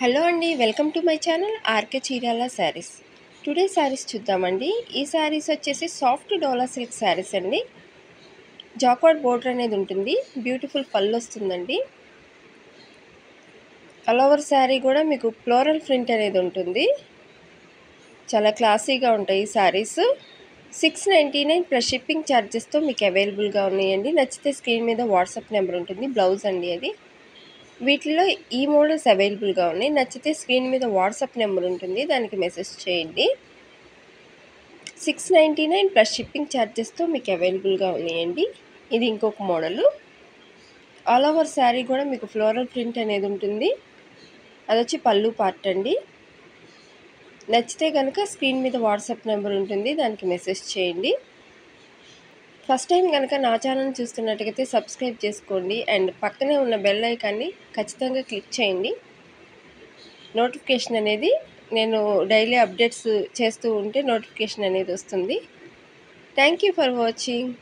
Hello అండి, welcome to my channel RK Chirala sarees. Today sarees చూద్దామండి. ఈ శారీస్ వచ్చేసి సాఫ్ట్ డోలా సిల్క్ శారీస్ అండి. జాకార్డ్ బోర్డర్ అనేది ఉంటుంది, బ్యూటిఫుల్ పళ్ళు వస్తుందండి. ఆల్ ఓవర్ శారీ కూడా మీకు ఫ్లోరల్ ప్రింట్ అనేది ఉంటుంది. చాలా క్లాసీగా ఉంటాయి ఈ శారీస్. 699 ప్లస్ షిప్పింగ్ ఛార్జెస్తో మీకు అవైలబుల్గా ఉన్నాయండి. నచ్చితే స్క్రీన్ మీద వాట్సాప్ నెంబర్ ఉంటుంది, బ్లౌజ్ అండి అది. వీటిలో ఈ మోడల్స్ అవైలబుల్గా ఉన్నాయి. నచ్చితే స్క్రీన్ మీద వాట్సాప్ నెంబర్ ఉంటుంది, దానికి మెసేజ్ చేయండి. 699 ప్లస్ షిప్పింగ్ ఛార్జెస్తో మీకు అవైలబుల్గా ఉన్నాయండి. ఇది ఇంకొక మోడలు. ఆల్ ఓవర్ శారీ కూడా మీకు ఫ్లోరల్ ప్రింట్ అనేది ఉంటుంది. అది వచ్చి పళ్ళు పార్ట్ అండి. నచ్చితే కనుక స్క్రీన్ మీద వాట్సాప్ నెంబర్ ఉంటుంది, దానికి మెసేజ్ చేయండి. ఫస్ట్ టైం కనుక నా ఛానల్ చూస్తున్నట్టుగైతే సబ్స్క్రైబ్ చేసుకోండి అండ్ పక్కనే ఉన్న బెల్ ఐకాన్ని ఖచ్చితంగా క్లిక్ చేయండి. నోటిఫికేషన్ అనేది నేను డైలీ అప్డేట్స్ చేస్తూ ఉంటే నోటిఫికేషన్ అనేది వస్తుంది. Thank you for watching.